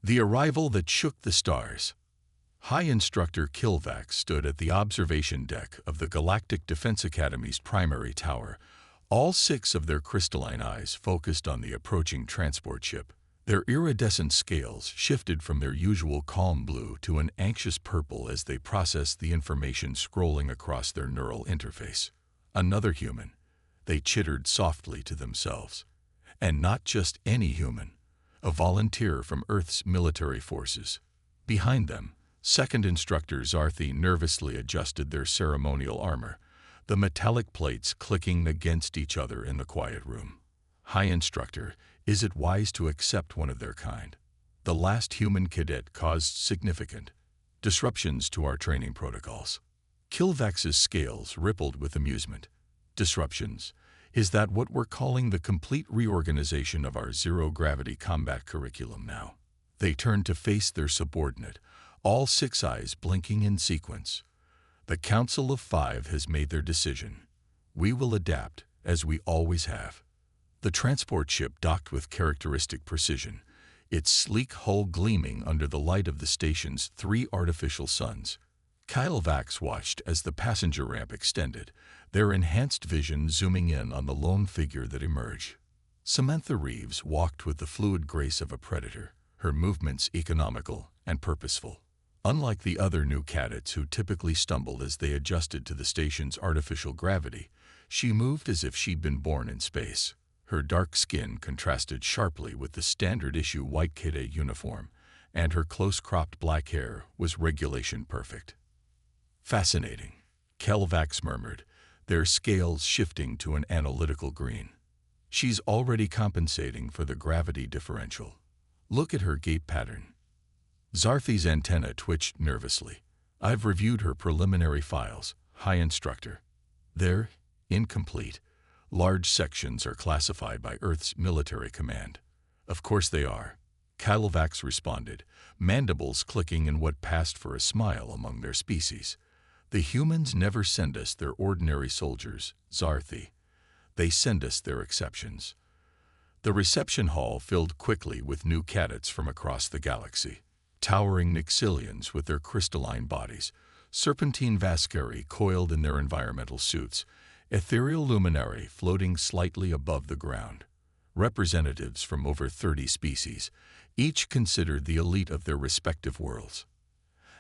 The arrival that shook the stars. High Instructor Kilvax stood at the observation deck of the Galactic Defense Academy's primary tower, all 6 of their crystalline eyes focused on the approaching transport ship. Their iridescent scales shifted from their usual calm blue to an anxious purple as they processed the information scrolling across their neural interface. Another human, they chittered softly to themselves. And not just any human. A volunteer from Earth's military forces. Behind them, Second Instructor Zarthi nervously adjusted their ceremonial armor, the metallic plates clicking against each other in the quiet room. High Instructor, is it wise to accept one of their kind? The last human cadet caused significant disruptions to our training protocols. Kilvax's scales rippled with amusement. Disruptions? Is that what we're calling the complete reorganization of our zero-gravity combat curriculum now? They turned to face their subordinate, all 6 eyes blinking in sequence. The Council of 5 has made their decision. We will adapt, as we always have. The transport ship docked with characteristic precision, its sleek hull gleaming under the light of the station's 3 artificial suns. Kilvax watched as the passenger ramp extended, their enhanced vision zooming in on the lone figure that emerged. Samantha Reeves walked with the fluid grace of a predator, her movements economical and purposeful. Unlike the other new cadets who typically stumbled as they adjusted to the station's artificial gravity, she moved as if she'd been born in space. Her dark skin contrasted sharply with the standard-issue white cadet uniform, and her close-cropped black hair was regulation perfect. Fascinating, Kilvax murmured, their scales shifting to an analytical green. She's already compensating for the gravity differential. Look at her gait pattern. Zarthi's antenna twitched nervously. I've reviewed her preliminary files, High Instructor. They're incomplete. Large sections are classified by Earth's military command. Of course they are, Kilvax responded, mandibles clicking in what passed for a smile among their species. The humans never send us their ordinary soldiers, Zarthi. They send us their exceptions. The reception hall filled quickly with new cadets from across the galaxy. Towering Nixilians with their crystalline bodies, serpentine Vascari coiled in their environmental suits, ethereal luminary floating slightly above the ground. Representatives from over 30 species, each considered the elite of their respective worlds.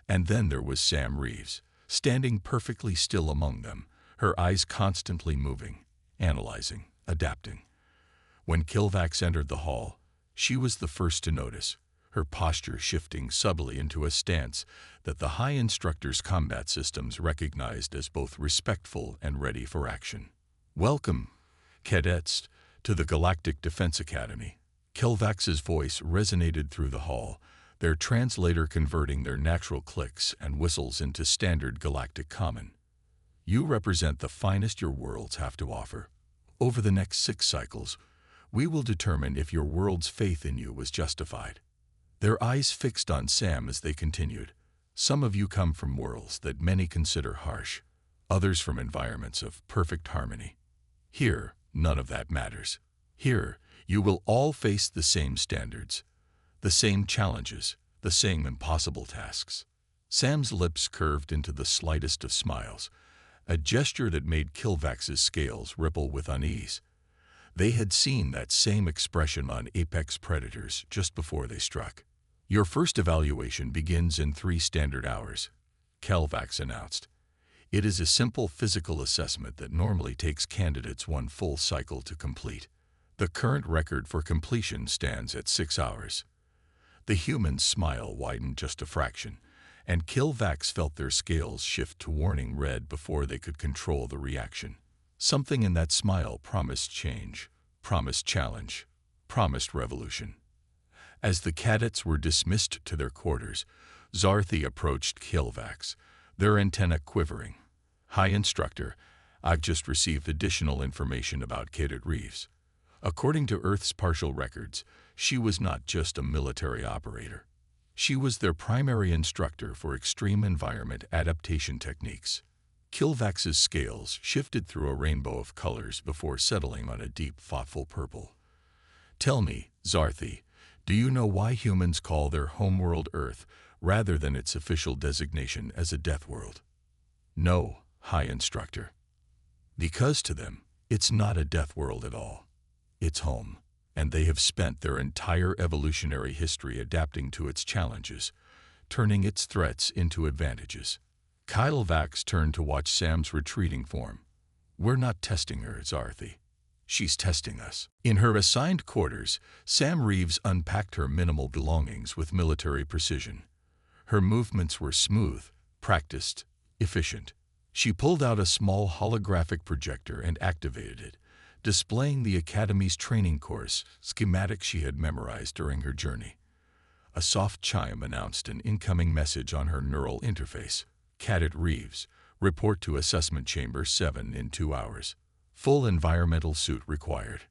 And then there was Sam Reeves, standing perfectly still among them, her eyes constantly moving, analyzing, adapting. When Kilvax entered the hall, she was the first to notice, her posture shifting subtly into a stance that the High Instructor's combat systems recognized as both respectful and ready for action. Welcome, cadets, to the Galactic Defense Academy. Kilvax's voice resonated through the hall, their translator converting their natural clicks and whistles into standard galactic common. You represent the finest your worlds have to offer. Over the next 6 cycles, we will determine if your world's faith in you was justified. Their eyes fixed on Sam as they continued. Some of you come from worlds that many consider harsh, others from environments of perfect harmony. Here, none of that matters. Here, you will all face the same standards, the same challenges, the same impossible tasks. Sam's lips curved into the slightest of smiles, a gesture that made Kilvax's scales ripple with unease. They had seen that same expression on apex predators just before they struck. Your first evaluation begins in 3 standard hours, Kilvax announced. It is a simple physical assessment that normally takes candidates 1 full cycle to complete. The current record for completion stands at 6 hours. The human's smile widened just a fraction, and Kilvax felt their scales shift to warning red before they could control the reaction. Something in that smile promised change, promised challenge, promised revolution. As the cadets were dismissed to their quarters, Zarthi approached Kilvax, their antenna quivering. High Instructor, I've just received additional information about Cadet Reeves. According to Earth's partial records, she was not just a military operator. She was their primary instructor for extreme environment adaptation techniques. Kilvax's scales shifted through a rainbow of colors before settling on a deep, thoughtful purple. Tell me, Zarthi, Do you know why humans call their homeworld Earth rather than its official designation as a death world? No, High Instructor. Because to them, it's not a death world at all. It's home, and they have spent their entire evolutionary history adapting to its challenges, turning its threats into advantages. Kyle Vax turned to watch Sam's retreating form. We're not testing her, Zarthi. She's testing us. In her assigned quarters, Sam Reeves unpacked her minimal belongings with military precision. Her movements were smooth, practiced, efficient. She pulled out a small holographic projector and activated it, displaying the Academy's training course schematic she had memorized during her journey. A soft chime announced an incoming message on her neural interface. Cadet Reeves, report to Assessment Chamber 7 in 2 hours. Full environmental suit required.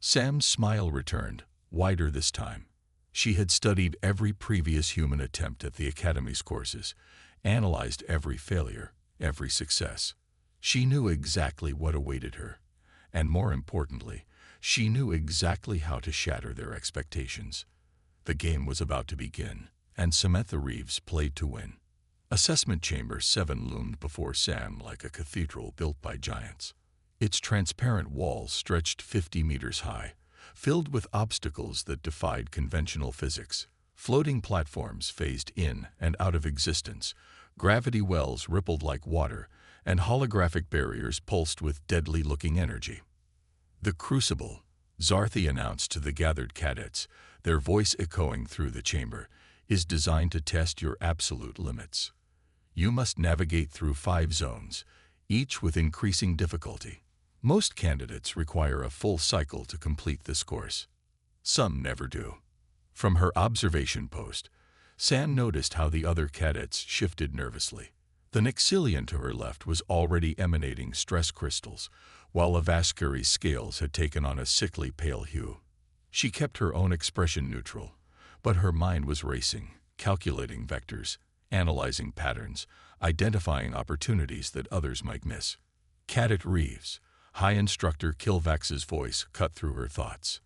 Sam's smile returned, wider this time. She had studied every previous human attempt at the Academy's courses, analyzed every failure, every success. She knew exactly what awaited her, and more importantly, she knew exactly how to shatter their expectations. The game was about to begin, and Samantha Reeves played to win. Assessment Chamber 7 loomed before Sam like a cathedral built by giants. Its transparent walls stretched 50 meters high, filled with obstacles that defied conventional physics. Floating platforms phased in and out of existence, gravity wells rippled like water, and holographic barriers pulsed with deadly-looking energy. The Crucible, Zarthi announced to the gathered cadets, their voice echoing through the chamber, is designed to test your absolute limits. You must navigate through 5 zones, each with increasing difficulty. Most candidates require a full cycle to complete this course. Some never do. From her observation post, Sam noticed how the other cadets shifted nervously. The Nixilian to her left was already emanating stress crystals, while Avascari's scales had taken on a sickly pale hue. She kept her own expression neutral, but her mind was racing, calculating vectors, analyzing patterns, identifying opportunities that others might miss. Cadet Reeves, High Instructor Kilvax's voice cut through her thoughts.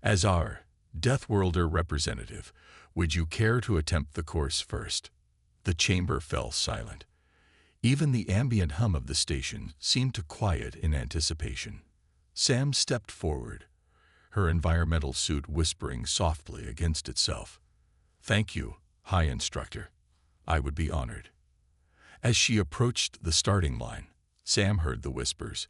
As our Deathworlder representative, would you care to attempt the course first? The chamber fell silent. Even the ambient hum of the station seemed to quiet in anticipation. Sam stepped forward, her environmental suit whispering softly against itself. Thank you, High Instructor. I would be honored. As she approached the starting line, Sam heard the whispers,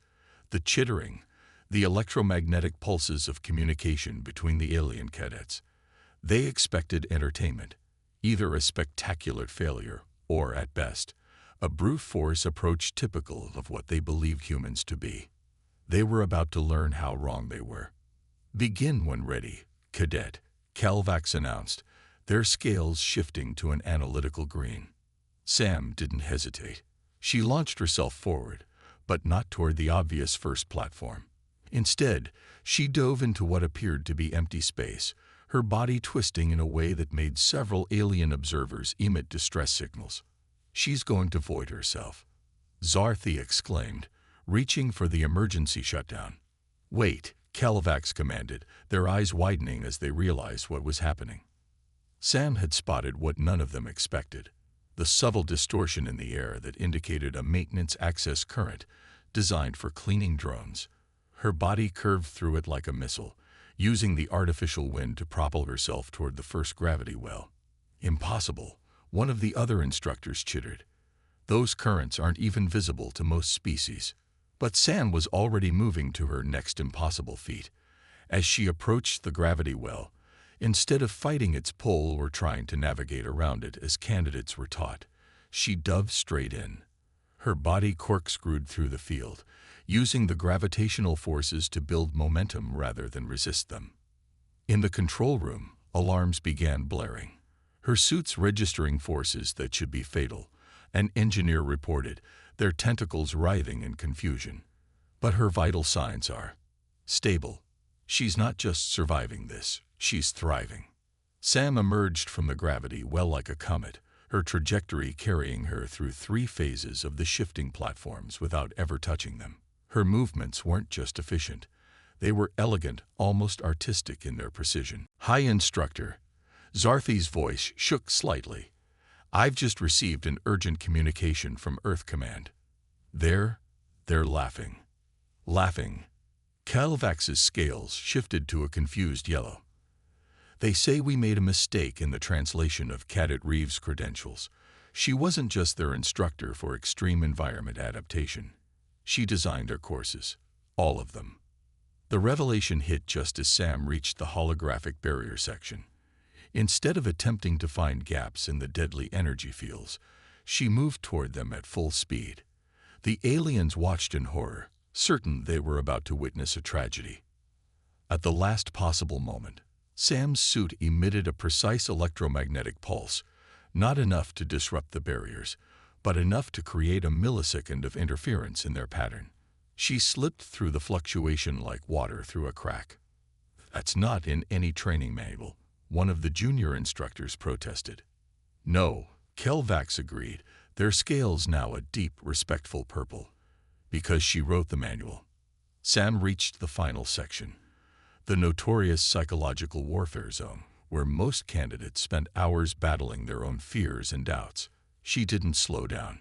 the chittering, the electromagnetic pulses of communication between the alien cadets. They expected entertainment, either a spectacular failure or, at best, a brute force approach typical of what they believed humans to be. They were about to learn how wrong they were. Begin when ready, Cadet, Calvax announced, their scales shifting to an analytical green. Sam didn't hesitate. She launched herself forward, but not toward the obvious first platform. Instead, she dove into what appeared to be empty space, her body twisting in a way that made several alien observers emit distress signals. She's going to void herself, Zarthi exclaimed, reaching for the emergency shutdown. Wait, Calvax commanded, their eyes widening as they realized what was happening. Sam had spotted what none of them expected, the subtle distortion in the air that indicated a maintenance access current designed for cleaning drones. Her body curved through it like a missile, using the artificial wind to propel herself toward the first gravity well. Impossible, one of the other instructors chittered. Those currents aren't even visible to most species. But Sam was already moving to her next impossible feat. As she approached the gravity well, instead of fighting its pull or trying to navigate around it as candidates were taught, she dove straight in. Her body corkscrewed through the field, using the gravitational forces to build momentum rather than resist them. In the control room, alarms began blaring, her suits registering forces that should be fatal. An engineer reported, their tentacles writhing in confusion. But her vital signs are stable. She's not just surviving this, she's thriving. Sam emerged from the gravity well like a comet, her trajectory carrying her through 3 phases of the shifting platforms without ever touching them. Her movements weren't just efficient, They were elegant, almost artistic in their precision. "Hi, Instructor." Zarthi's voice shook slightly. "I've just received an urgent communication from Earth Command. They're laughing. Laughing." Calvax's scales shifted to a confused yellow. "They say we made a mistake in the translation of Cadet Reeves' credentials. She wasn't just their instructor for extreme environment adaptation. She designed their courses. All of them." The revelation hit just as Sam reached the holographic barrier section. Instead of attempting to find gaps in the deadly energy fields, she moved toward them at full speed. The aliens watched in horror, certain they were about to witness a tragedy. At the last possible moment, Sam's suit emitted a precise electromagnetic pulse, not enough to disrupt the barriers, but enough to create a millisecond of interference in their pattern. She slipped through the fluctuation like water through a crack. "That's not in any training manual," one of the junior instructors protested. "No," Kelvax agreed, their scales now a deep, respectful purple. "Because she wrote the manual." Sam reached the final section, the notorious psychological warfare zone, where most candidates spent hours battling their own fears and doubts. She didn't slow down.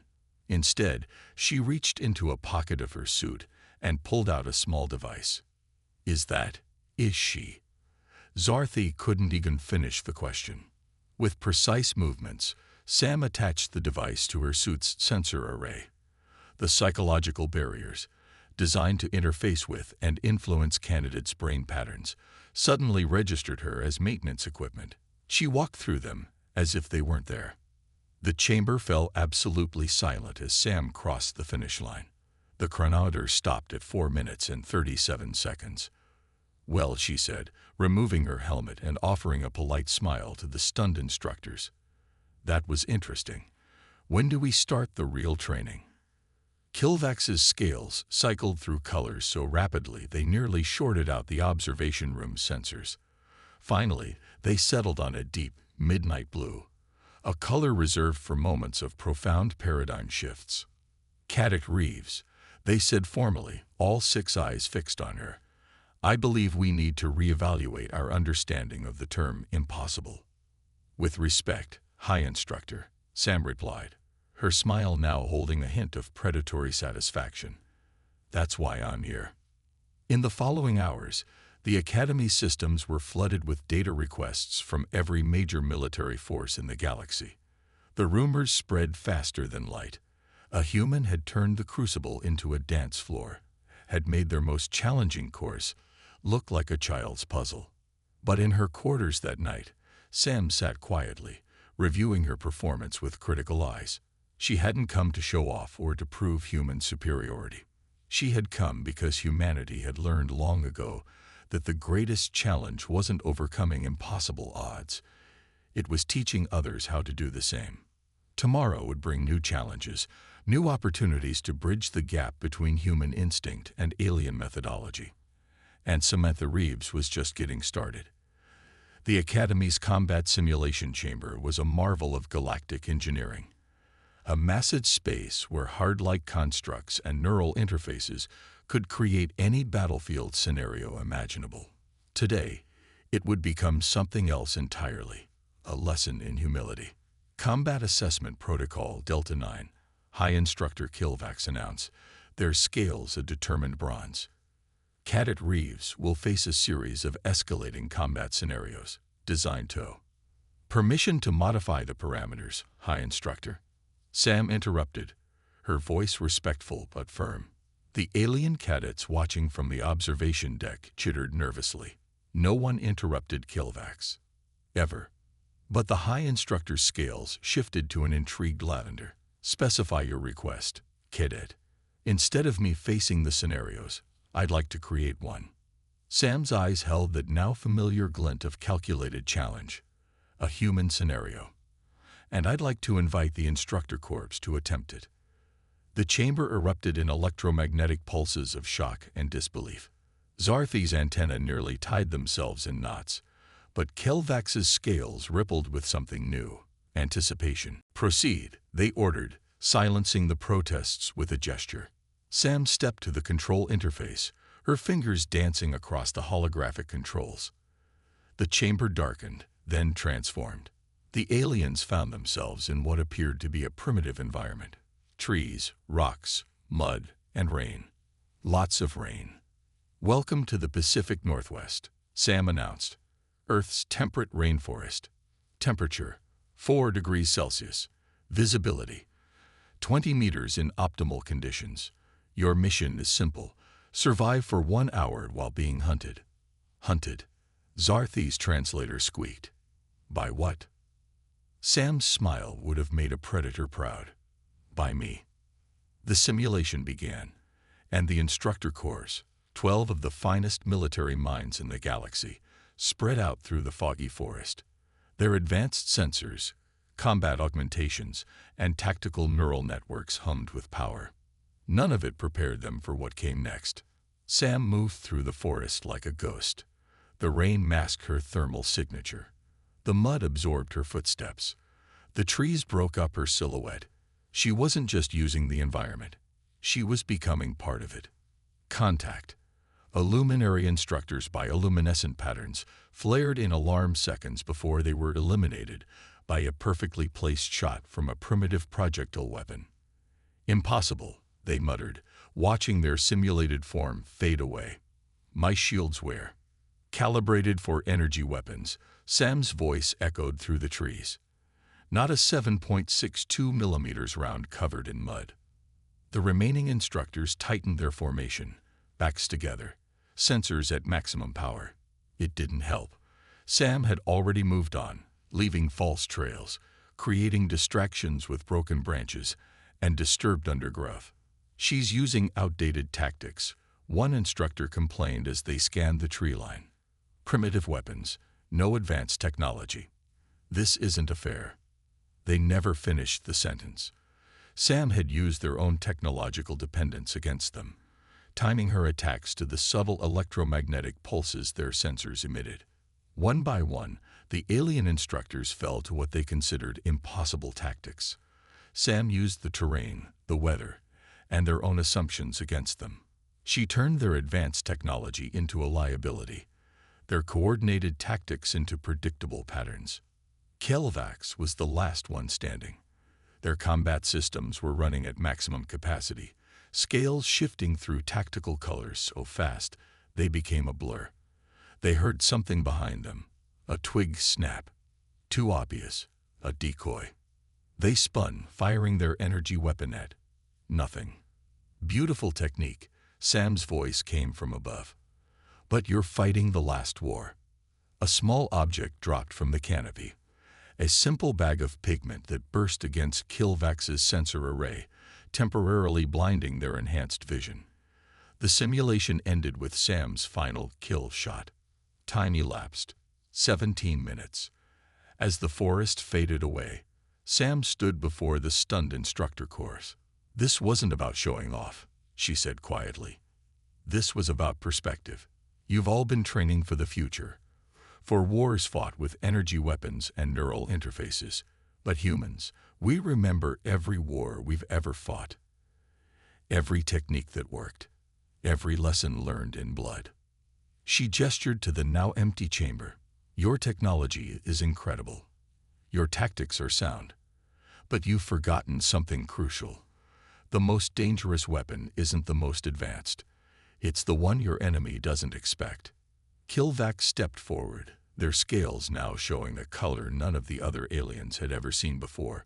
Instead, she reached into a pocket of her suit and pulled out a small device. Is she? Zarthi couldn't even finish the question. With precise movements, Sam attached the device to her suit's sensor array. The psychological barriers, designed to interface with and influence candidates' brain patterns, suddenly registered her as maintenance equipment. She walked through them as if they weren't there. The chamber fell absolutely silent as Sam crossed the finish line. The chronometer stopped at 4 minutes and 37 seconds. "Well," she said, removing her helmet and offering a polite smile to the stunned instructors. "That was interesting. When do we start the real training?" Kilvax's scales cycled through colors so rapidly they nearly shorted out the observation room sensors. Finally, they settled on a deep, midnight blue, a color reserved for moments of profound paradigm shifts. "Cadet Reeves," they said formally, all 6 eyes fixed on her. "I believe we need to reevaluate our understanding of the term impossible." "With respect, High Instructor," Sam replied, her smile now holding a hint of predatory satisfaction. "That's why I'm here." In the following hours, the Academy's systems were flooded with data requests from every major military force in the galaxy. The rumors spread faster than light. A human had turned the Crucible into a dance floor, had made their most challenging course look like a child's puzzle. But in her quarters that night, Sam sat quietly, reviewing her performance with critical eyes. She hadn't come to show off or to prove human superiority. She had come because humanity had learned long ago that the greatest challenge wasn't overcoming impossible odds. It was teaching others how to do the same. Tomorrow would bring new challenges, new opportunities to bridge the gap between human instinct and alien methodology. And Samantha Reeves was just getting started. The Academy's combat simulation chamber was a marvel of galactic engineering. A massive space where hard-like constructs and neural interfaces could create any battlefield scenario imaginable. Today, it would become something else entirely, a lesson in humility. "Combat Assessment Protocol Delta 9, High Instructor Kilvax announced, their scales a determined bronze. Cadet Reeves will face a series of escalating combat scenarios, designed to..." "Permission to modify the parameters, High Instructor." Sam interrupted, her voice respectful but firm. The alien cadets watching from the observation deck chittered nervously. No one interrupted Kilvax. Ever. But the High Instructor's scales shifted to an intrigued lavender. "Specify your request, Cadet. Instead of me facing the scenarios, I'd like to create one." Sam's eyes held that now familiar glint of calculated challenge. A human scenario. "And I'd like to invite the Instructor Corps to attempt it." The chamber erupted in electromagnetic pulses of shock and disbelief. Zarthi's antennae nearly tied themselves in knots, but Kelvax's scales rippled with something new, anticipation. "Proceed," they ordered, silencing the protests with a gesture. Sam stepped to the control interface, her fingers dancing across the holographic controls. The chamber darkened, then transformed. The aliens found themselves in what appeared to be a primitive environment. Trees, rocks, mud, and rain. Lots of rain. "Welcome to the Pacific Northwest," Sam announced. "Earth's temperate rainforest. Temperature, 4 degrees Celsius. Visibility, 20 meters in optimal conditions. Your mission is simple. Survive for 1 hour while being hunted." Hunted? Zarthi's translator squeaked. "By what?" Sam's smile would have made a predator proud. "By me." The simulation began, and the instructor corps, 12 of the finest military minds in the galaxy, spread out through the foggy forest. Their advanced sensors, combat augmentations, and tactical neural networks hummed with power. None of it prepared them for what came next. Sam moved through the forest like a ghost. The rain masked her thermal signature. The mud absorbed her footsteps. The trees broke up her silhouette. She wasn't just using the environment. She was becoming part of it. Contact. Illuminary instructors bioluminescent patterns flared in alarm seconds before they were eliminated by a perfectly placed shot from a primitive projectile weapon. "Impossible," they muttered, watching their simulated form fade away. "My shields where?" "Calibrated for energy weapons," Sam's voice echoed through the trees. "Not a 7.62 millimeters round covered in mud." The remaining instructors tightened their formation, backs together, sensors at maximum power. It didn't help. Sam had already moved on, leaving false trails, creating distractions with broken branches and disturbed undergrowth. "She's using outdated tactics," one instructor complained as they scanned the tree line. "Primitive weapons, no advanced technology. This isn't a fair." They never finished the sentence. Sam had used their own technological dependence against them, timing her attacks to the subtle electromagnetic pulses their sensors emitted. One by one, the alien instructors fell to what they considered impossible tactics. Sam used the terrain, the weather, and their own assumptions against them. She turned their advanced technology into a liability, their coordinated tactics into predictable patterns. Kelvax was the last one standing. Their combat systems were running at maximum capacity, scales shifting through tactical colors so fast they became a blur. They heard something behind them, a twig snap. Too obvious, a decoy. They spun, firing their energy weapon at nothing. "Beautiful technique," Sam's voice came from above. "But you're fighting the last war." A small object dropped from the canopy. A simple bag of pigment that burst against Kilvax's sensor array, temporarily blinding their enhanced vision. The simulation ended with Sam's final kill shot. Time elapsed. 17 minutes. As the forest faded away, Sam stood before the stunned instructor corps. "This wasn't about showing off," she said quietly. "This was about perspective. You've all been training for the future, for wars fought with energy weapons and neural interfaces. But humans, we remember every war we've ever fought. Every technique that worked. Every lesson learned in blood." She gestured to the now empty chamber. "Your technology is incredible. Your tactics are sound. But you've forgotten something crucial. The most dangerous weapon isn't the most advanced. It's the one your enemy doesn't expect." Kilvax stepped forward, their scales now showing a color none of the other aliens had ever seen before,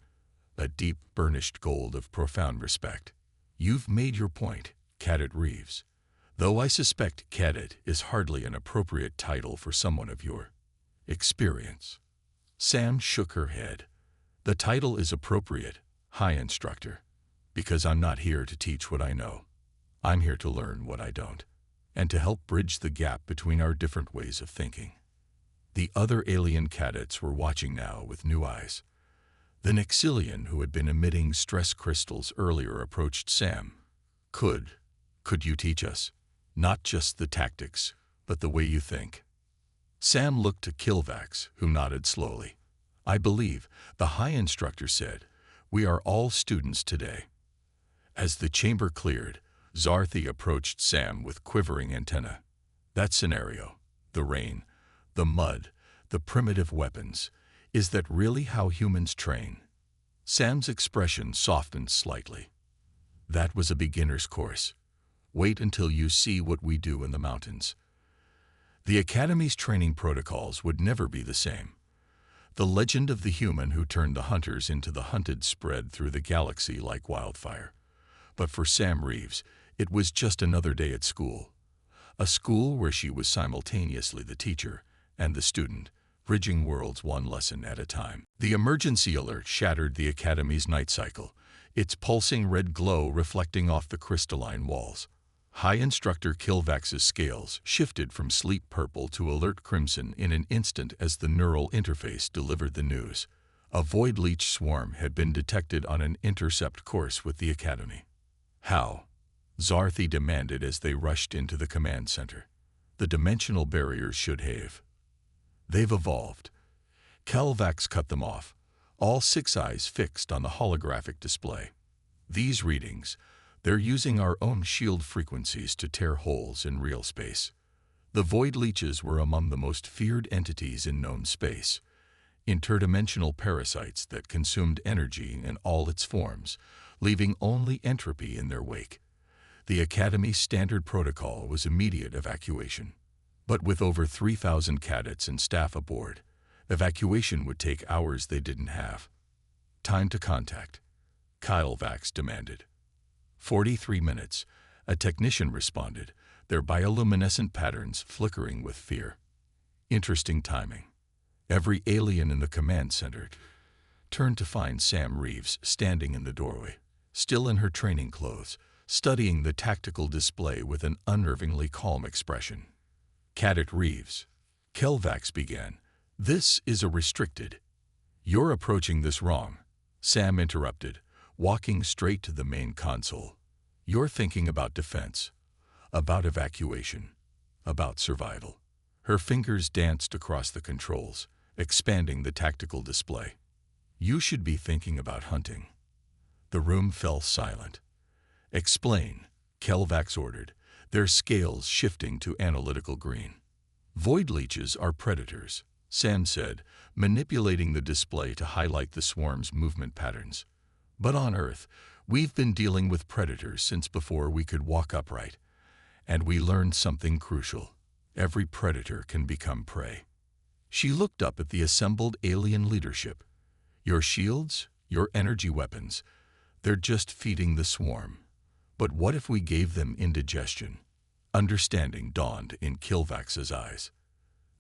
a deep burnished gold of profound respect. "You've made your point, Cadet Reeves. Though I suspect cadet is hardly an appropriate title for someone of your experience." Sam shook her head. "The title is appropriate, High Instructor, because I'm not here to teach what I know. I'm here to learn what I don't, and to help bridge the gap between our different ways of thinking." The other alien cadets were watching now with new eyes. The Nexilian who had been emitting stress crystals earlier approached Sam. Could you teach us? Not just the tactics, but the way you think." Sam looked to Kilvax, who nodded slowly. "I believe," the High Instructor said, "we are all students today." As the chamber cleared, Zarthi approached Sam with quivering antenna. That scenario, the rain, the mud, the primitive weapons, is that really how humans train? Sam's expression softened slightly. That was a beginner's course. Wait until you see what we do in the mountains. The Academy's training protocols would never be the same. The legend of the human who turned the hunters into the hunted spread through the galaxy like wildfire. But for Sam Reeves, it was just another day at school. A school where she was simultaneously the teacher and the student, bridging worlds one lesson at a time. The emergency alert shattered the Academy's night cycle, its pulsing red glow reflecting off the crystalline walls. High Instructor Kilvax's scales shifted from sleep purple to alert crimson in an instant as the neural interface delivered the news. A void leech swarm had been detected on an intercept course with the Academy. How? Zarthi demanded as they rushed into the command center. The dimensional barriers should have. They've evolved. Kilvax cut them off, all 6 eyes fixed on the holographic display. These readings, they're using our own shield frequencies to tear holes in real space. The void leeches were among the most feared entities in known space, interdimensional parasites that consumed energy in all its forms, leaving only entropy in their wake. The Academy's standard protocol was immediate evacuation. But with over 3,000 cadets and staff aboard, evacuation would take hours they didn't have. Time to contact, Kilvax demanded. 43 minutes, a technician responded, their bioluminescent patterns flickering with fear. Interesting timing. Every alien in the command center turned to find Sam Reeves standing in the doorway, still in her training clothes, studying the tactical display with an unnervingly calm expression. Cadet Reeves, Kilvax began. This is a restricted. You're approaching this wrong, Sam interrupted, walking straight to the main console. You're thinking about defense, about evacuation, about survival. Her fingers danced across the controls, expanding the tactical display. You should be thinking about hunting. The room fell silent. Explain, Kilvax ordered, their scales shifting to analytical green. Void leeches are predators, Sam said, manipulating the display to highlight the swarm's movement patterns. But on Earth, we've been dealing with predators since before we could walk upright. And we learned something crucial. Every predator can become prey. She looked up at the assembled alien leadership. Your shields, your energy weapons, they're just feeding the swarm. But what if we gave them indigestion? Understanding dawned in Kilvax's eyes.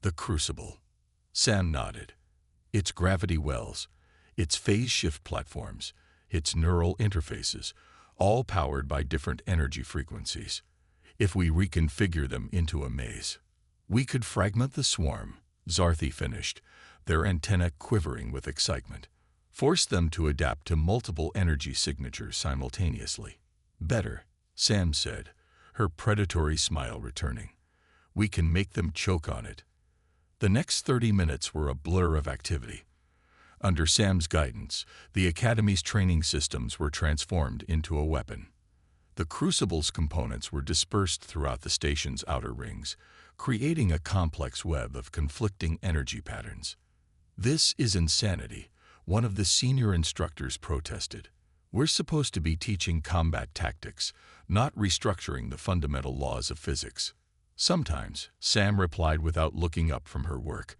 The crucible. Sam nodded. Its gravity wells, its phase shift platforms, its neural interfaces, all powered by different energy frequencies. If we reconfigure them into a maze, we could fragment the swarm, Zarthi finished, their antennae quivering with excitement. Force them to adapt to multiple energy signatures simultaneously. Better, Sam said, her predatory smile returning. We can make them choke on it. The next 30 minutes were a blur of activity. Under Sam's guidance, the Academy's training systems were transformed into a weapon. The Crucible's components were dispersed throughout the station's outer rings, creating a complex web of conflicting energy patterns. This is insanity, one of the senior instructors protested. We're supposed to be teaching combat tactics, not restructuring the fundamental laws of physics. Sometimes, Sam replied without looking up from her work,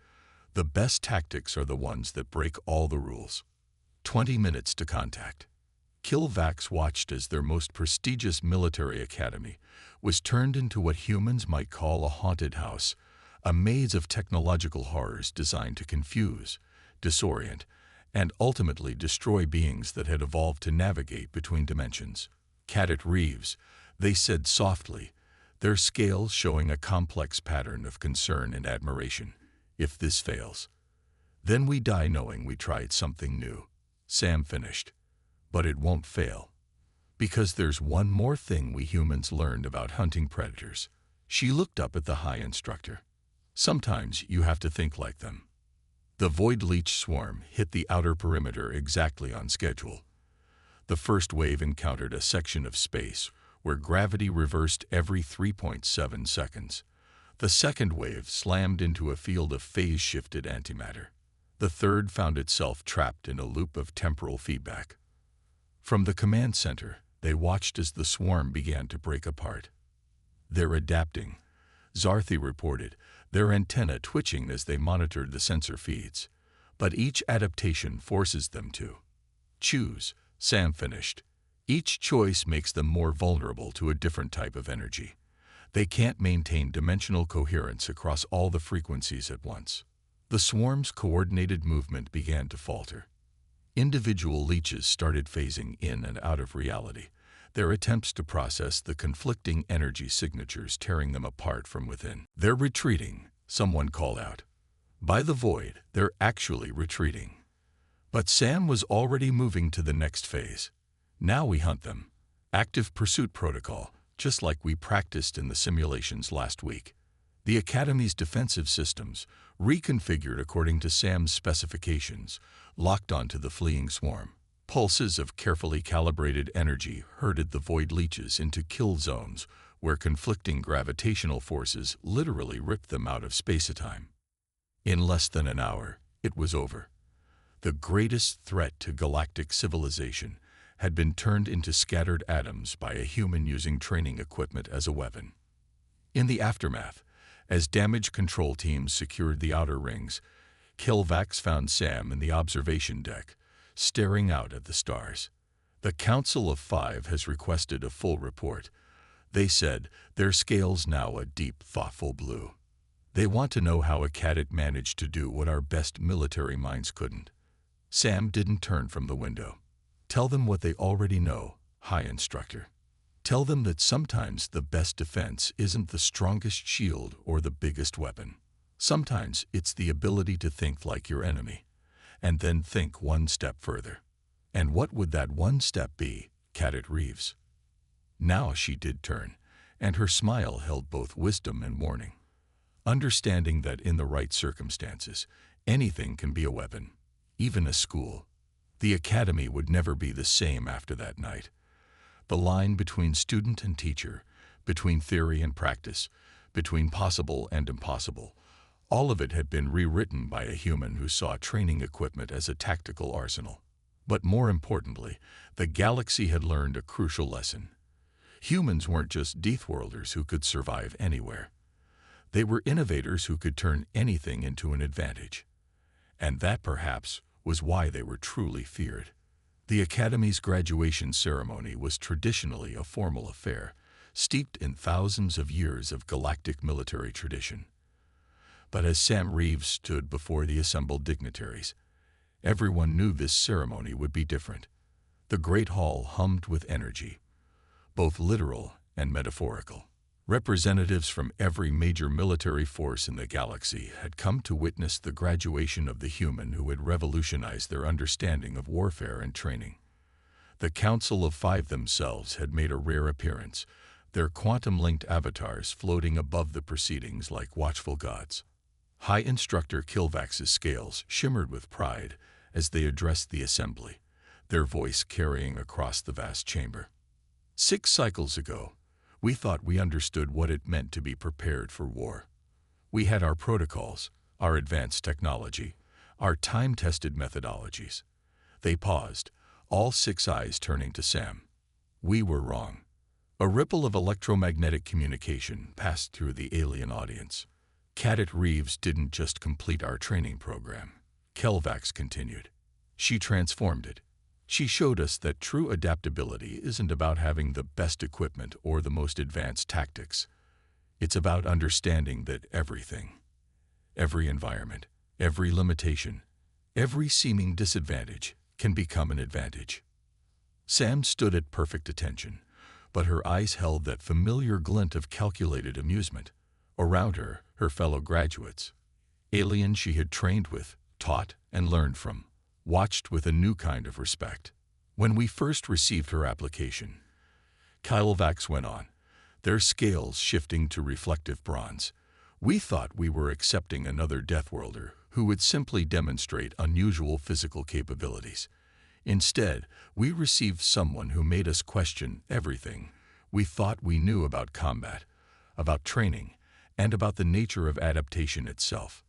the best tactics are the ones that break all the rules. 20 minutes to contact. Kilvax watched as their most prestigious military academy was turned into what humans might call a haunted house, a maze of technological horrors designed to confuse, disorient, and ultimately destroy beings that had evolved to navigate between dimensions. Cadet Reeves, they said softly, their scales showing a complex pattern of concern and admiration. If this fails, then we die knowing we tried something new. Sam finished. But it won't fail. Because there's one more thing we humans learned about hunting predators. She looked up at the High Instructor. Sometimes you have to think like them. The void leech swarm hit the outer perimeter exactly on schedule. The first wave encountered a section of space where gravity reversed every 3.7 seconds. The second wave slammed into a field of phase-shifted antimatter. The third found itself trapped in a loop of temporal feedback. From the command center, they watched as the swarm began to break apart. "They're adapting," Zarthi reported, their antenna twitching as they monitored the sensor feeds. "But each adaptation forces them to choose," Sam finished. "Each choice makes them more vulnerable to a different type of energy. They can't maintain dimensional coherence across all the frequencies at once." The swarm's coordinated movement began to falter. Individual leeches started phasing in and out of reality, their attempts to process the conflicting energy signatures tearing them apart from within. "They're retreating," someone called out. "By the void, they're actually retreating." But Sam was already moving to the next phase. "Now we hunt them. Active pursuit protocol, just like we practiced in the simulations last week." The Academy's defensive systems, reconfigured according to Sam's specifications, locked onto the fleeing swarm. Pulses of carefully calibrated energy herded the void leeches into kill zones where conflicting gravitational forces literally ripped them out of space-time. In less than an hour, it was over. The greatest threat to galactic civilization had been turned into scattered atoms by a human using training equipment as a weapon. In the aftermath, as damage control teams secured the outer rings, Kilvax found Sam in the observation deck, staring out at the stars. "The Council of Five has requested a full report," they said, their scales now a deep, thoughtful blue. "They want to know how Academy managed to do what our best military minds couldn't." Sam didn't turn from the window. "Tell them what they already know, High Instructor. Tell them that sometimes the best defense isn't the strongest shield or the biggest weapon. Sometimes it's the ability to think like your enemy, and then think one step further." "And what would that one step be, Cadet Reeves?" Now she did turn, and her smile held both wisdom and warning. "Understanding that in the right circumstances, anything can be a weapon, even a school." The Academy would never be the same after that night. The line between student and teacher, between theory and practice, between possible and impossible, all of it had been rewritten by a human who saw training equipment as a tactical arsenal. But more importantly, the galaxy had learned a crucial lesson. Humans weren't just Deathworlders who could survive anywhere. They were innovators who could turn anything into an advantage. And that, perhaps, was why they were truly feared. The Academy's graduation ceremony was traditionally a formal affair, steeped in thousands of years of galactic military tradition. But as Sam Reeves stood before the assembled dignitaries, everyone knew this ceremony would be different. The Great Hall hummed with energy, both literal and metaphorical. Representatives from every major military force in the galaxy had come to witness the graduation of the human who had revolutionized their understanding of warfare and training. The Council of Five themselves had made a rare appearance, their quantum-linked avatars floating above the proceedings like watchful gods. High Instructor Kilvax's scales shimmered with pride as they addressed the assembly, their voice carrying across the vast chamber. 6 cycles ago, we thought we understood what it meant to be prepared for war. We had our protocols, our advanced technology, our time-tested methodologies. They paused, all 6 eyes turning to Sam. We were wrong. A ripple of electromagnetic communication passed through the alien audience. Cadet Reeves didn't just complete our training program, Kelvax continued. She transformed it. She showed us that true adaptability isn't about having the best equipment or the most advanced tactics. It's about understanding that everything, every environment, every limitation, every seeming disadvantage can become an advantage. Sam stood at perfect attention, but her eyes held that familiar glint of calculated amusement. Around her, her fellow graduates, aliens she had trained with, taught, and learned from, watched with a new kind of respect. "When we first received her application," Kilvax went on, their scales shifting to reflective bronze, "we thought we were accepting another Deathworlder who would simply demonstrate unusual physical capabilities. Instead, we received someone who made us question everything We thought we knew about combat, about training, and about the nature of adaptation itself.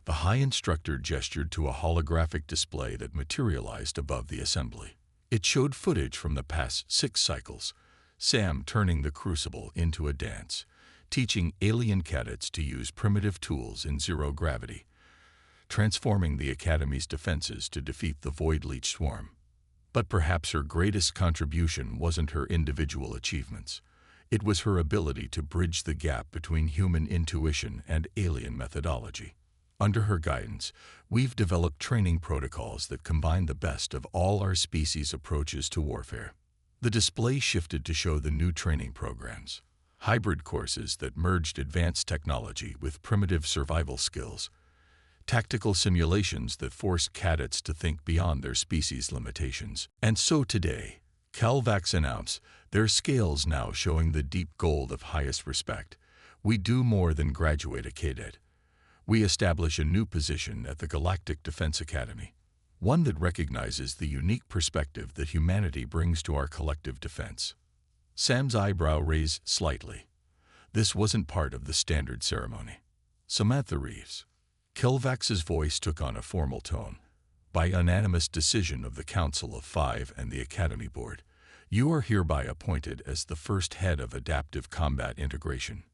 The High Instructor gestured to a holographic display that materialized above the assembly. It showed footage from the past 6 cycles, Sam turning the crucible into a dance, teaching alien cadets to use primitive tools in zero gravity, transforming the Academy's defenses to defeat the Void Leech swarm. But perhaps her greatest contribution wasn't her individual achievements. It was her ability to bridge the gap between human intuition and alien methodology. Under her guidance, we've developed training protocols that combine the best of all our species' approaches to warfare. The display shifted to show the new training programs, hybrid courses that merged advanced technology with primitive survival skills, tactical simulations that forced cadets to think beyond their species' limitations. And so today, Calvax announced their scales now showing the deep gold of highest respect. We do more than graduate a cadet. We establish a new position at the Galactic Defense Academy, one that recognizes the unique perspective that humanity brings to our collective defense. Sam's eyebrow raised slightly. This wasn't part of the standard ceremony. Samantha Reeves. Kilvax's voice took on a formal tone. By unanimous decision of the Council of 5 and the Academy Board, you are hereby appointed as the first head of adaptive combat integration.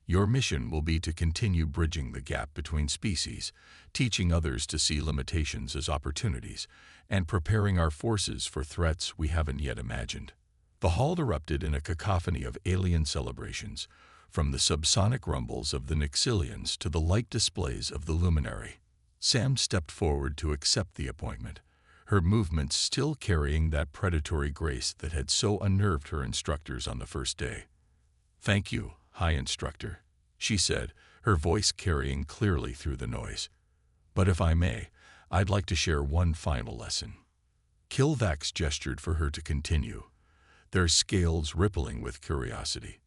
Your mission will be to continue bridging the gap between species, teaching others to see limitations as opportunities, and preparing our forces for threats we haven't yet imagined. The hall erupted in a cacophony of alien celebrations, from the subsonic rumbles of the Nixilians to the light displays of the Luminary. Sam stepped forward to accept the appointment, her movements still carrying that predatory grace that had so unnerved her instructors on the first day. "Thank you, High Instructor," she said, her voice carrying clearly through the noise. "But if I may, I'd like to share one final lesson." Kilvax gestured for her to continue, their scales rippling with curiosity.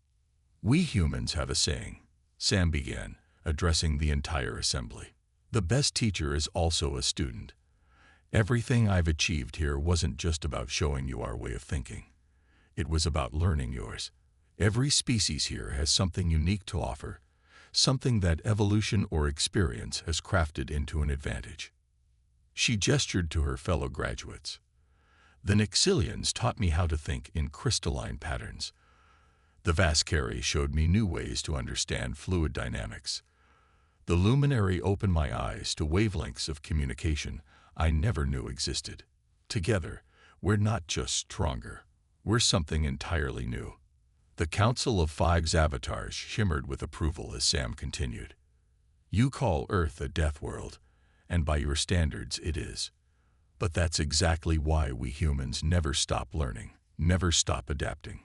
"We humans have a saying," Sam began, addressing the entire assembly. "The best teacher is also a student. Everything I've achieved here wasn't just about showing you our way of thinking. It was about learning yours. Every species here has something unique to offer, something that evolution or experience has crafted into an advantage." She gestured to her fellow graduates. "The Nixilians taught me how to think in crystalline patterns. The Vascari showed me new ways to understand fluid dynamics. The Luminary opened my eyes to wavelengths of communication I never knew existed. Together, we're not just stronger, we're something entirely new." The Council of 5's avatars shimmered with approval as Sam continued. "You call Earth a death world, and by your standards it is. But that's exactly why we humans never stop learning, never stop adapting.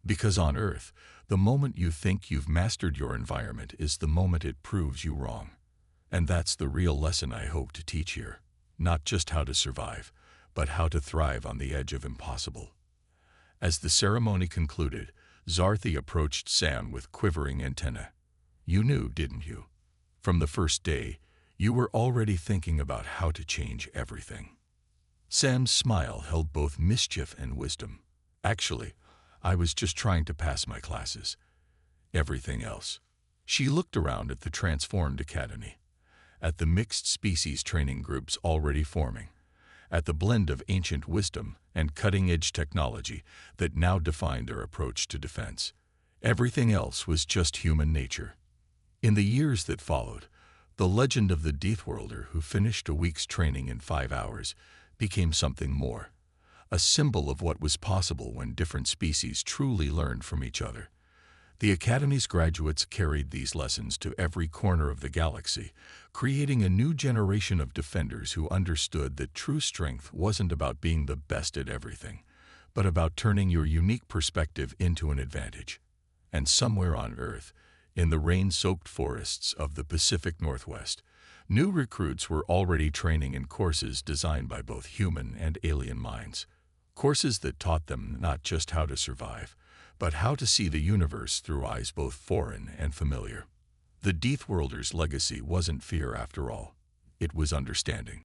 Because on Earth, the moment you think you've mastered your environment is the moment it proves you wrong. And that's the real lesson I hope to teach here. Not just how to survive, but how to thrive on the edge of impossible." As the ceremony concluded, Zarthi approached Sam with quivering antennae. "You knew, didn't you? From the first day, you were already thinking about how to change everything." Sam's smile held both mischief and wisdom. "Actually, I was just trying to pass my classes. Everything else." She looked around at the transformed academy, at the mixed species training groups already forming, at the blend of ancient wisdom and cutting-edge technology that now defined their approach to defense. Everything else was just human nature. In the years that followed, the legend of the Deathworlder who finished a week's training in 5 hours became something more, a symbol of what was possible when different species truly learned from each other. The Academy's graduates carried these lessons to every corner of the galaxy, creating a new generation of defenders who understood that true strength wasn't about being the best at everything, but about turning your unique perspective into an advantage. And somewhere on Earth, in the rain-soaked forests of the Pacific Northwest, new recruits were already training in courses designed by both human and alien minds. Courses that taught them not just how to survive, but how to see the universe through eyes both foreign and familiar. The Deathworlder's legacy wasn't fear after all. It was understanding.